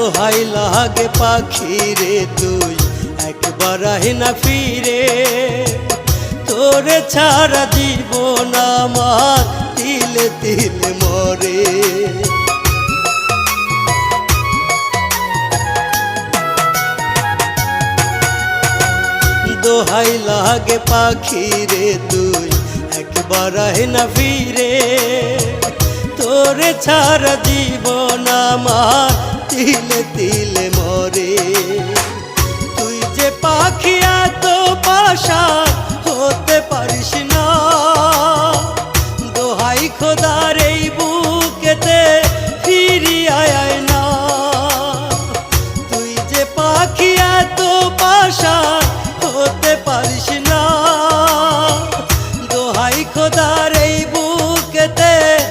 দোহাই লাগে পাখি রে তুই একবার আহি না ফিরে, তোরে ছাড়া জীবন আমার তিলে তিলে মরে। দোহাই লাগে পাখি রে তুই একবার আহি না ফিরে, তোরে ছাড়া জীবন আমার তিলে তিলে মরে। তুই যে পাখি এত পাশান হতে পারিস না, দোহাই খোদার এই বুকেতে ফিরি আয় না। তুই যে পাখি এত পাশান